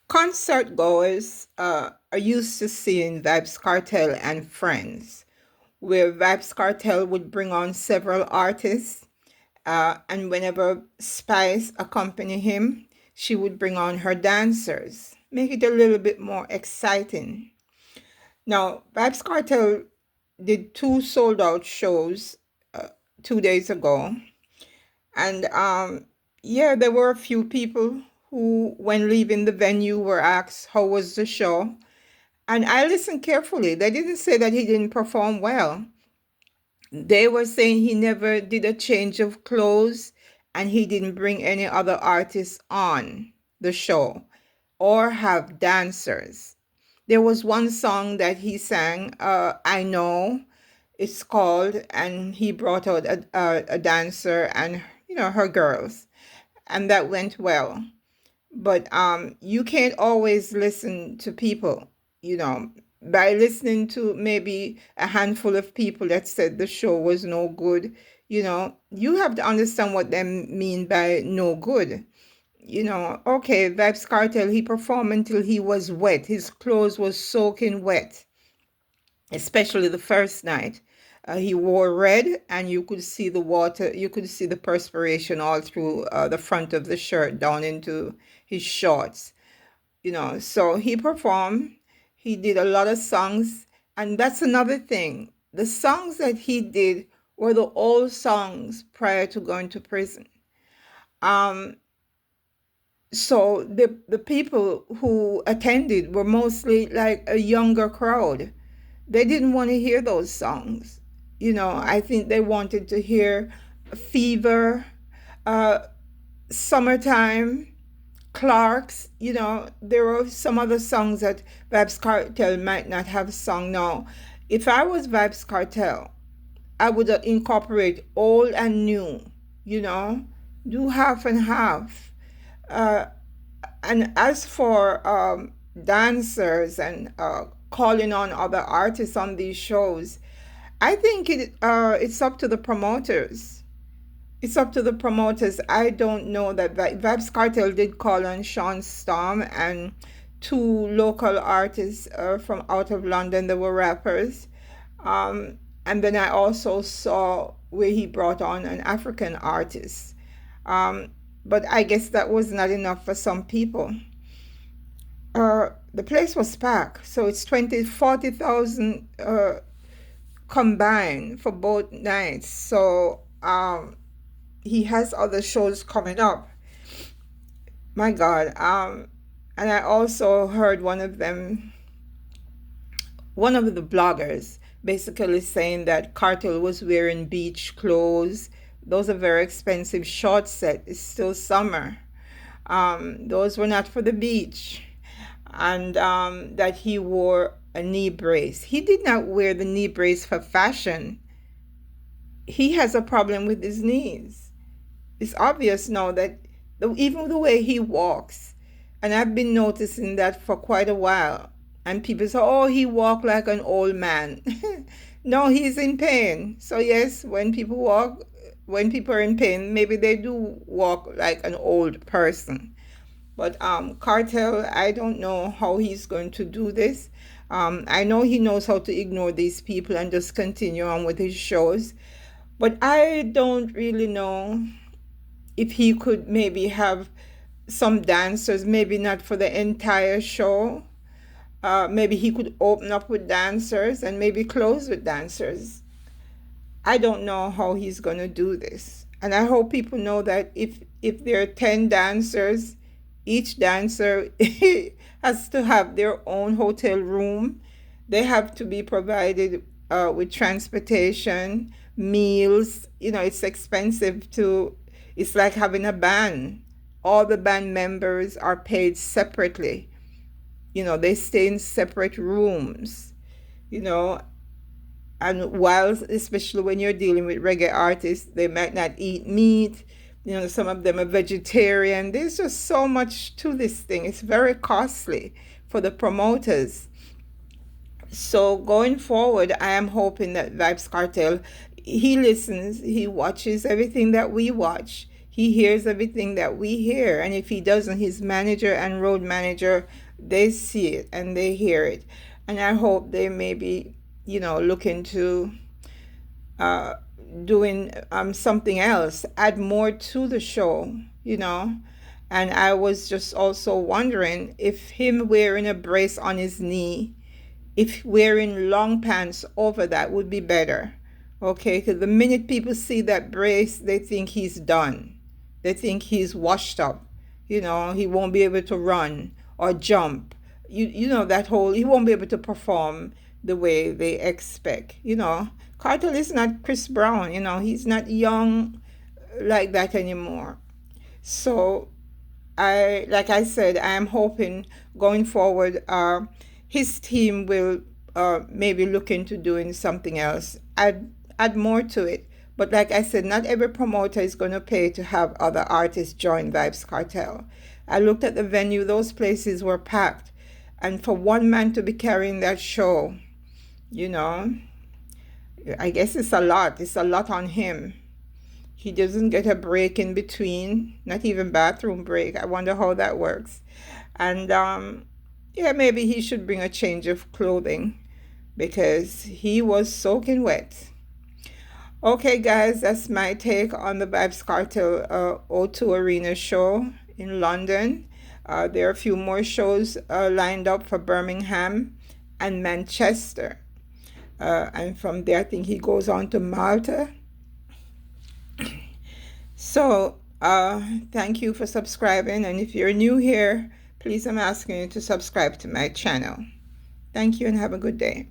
Concert goers are used to seeing Vibes Cartel and Friends, where Vibes Cartel would bring on several artists, and whenever Spice accompanied him, she would bring on her dancers, make it a little bit more exciting. Now, Vibes Cartel did two sold out shows uh, 2 days ago, and yeah, there were a few people who, when leaving the venue, were asked how was the show. And I listened carefully. They didn't say that he didn't perform well. They were saying he never did a change of clothes and he didn't bring any other artists on the show or have dancers. There was one song that he sang, I Know, it's called, and he brought out a dancer and, her girls, and that went well. But you can't always listen to people, you know by listening to maybe a handful of people that said the show was no good. You have to understand what they mean by no good. Okay, Vibes Cartel, he performed until he was wet, his clothes was soaking wet, especially the first night. He wore red, and you could see the water, you could see the perspiration all through the front of the shirt down into his shorts. So he performed, he did a lot of songs, and that's another thing. The songs that he did were the old songs prior to going to prison. Um, so the people who attended were mostly like a younger crowd. They didn't want to hear those songs. I think they wanted to hear Fever, uh, Summertime, Clark's. There were some other songs that Vibes Cartel might not have sung. Now, if I was Vibes Cartel, I would incorporate old and new, you know, do half and half. Uh, and as for dancers and calling on other artists on these shows, I think it's up to the promoters. It's up to the promoters. I don't know that Vibes Cartel did call on Sean Storm and two local artists from out of London that were rappers. And then I also saw where he brought on an African artist. Um, but I guess that was not enough for some people. The place was packed, so it's 40,000 combined for both nights. So he has other shows coming up. My God. And I also heard one of the bloggers basically saying that Cartel was wearing beach clothes. Those are very expensive short set. It's still summer. Those were not for the beach. And that he wore a knee brace. He did not wear the knee brace for fashion. He has a problem with his knees. It's obvious now that even the way he walks, and I've been noticing that for quite a while, and people say, oh, he walked like an old man. No, he's in pain. So yes, when people are in pain, maybe they do walk like an old person. But Cartel, I don't know how he's going to do this. I know he knows how to ignore these people and just continue on with his shows. But I don't really know if he could maybe have some dancers, maybe not for the entire show. Maybe he could open up with dancers and maybe close with dancers. I don't know how he's going to do this. And I hope people know that if there are 10 dancers, each dancer has to have their own hotel room. They have to be provided with transportation, meals. It's expensive to, it's like having a band. All the band members are paid separately. They stay in separate rooms, you know, and while, especially when you're dealing with reggae artists, they might not eat meat. Some of them are vegetarian. There's just so much to this thing. It's very costly for the promoters. So going forward, I am hoping that Vibes Cartel, he listens, he watches everything that we watch. He hears everything that we hear. And if he doesn't, his manager and road manager, they see it and they hear it. And I hope they maybe, look into uh, doing something else, add more to the show, And I was just also wondering if him wearing a brace on his knee, if wearing long pants over that would be better. Okay, because the minute people see that brace, they think he's done. They think he's washed up. He won't be able to run or jump. That whole, he won't be able to perform the way they expect. Cartel is not Chris Brown, he's not young like that anymore. So like I said, I am hoping going forward, his team will maybe look into doing something else, add more to it. But like I said, not every promoter is going to pay to have other artists join Vybz Kartel. I looked at the venue; those places were packed, and for one man to be carrying that show, I guess it's a lot. It's a lot on him. He doesn't get a break in between, not even bathroom break. I wonder how that works. And yeah, maybe he should bring a change of clothing because he was soaking wet. Okay, guys, that's my take on the Vybz Kartel O2 Arena show in London. There are a few more shows lined up for Birmingham and Manchester. And from there, I think he goes on to Malta. So, thank you for subscribing. And if you're new here, please, I'm asking you to subscribe to my channel. Thank you and have a good day.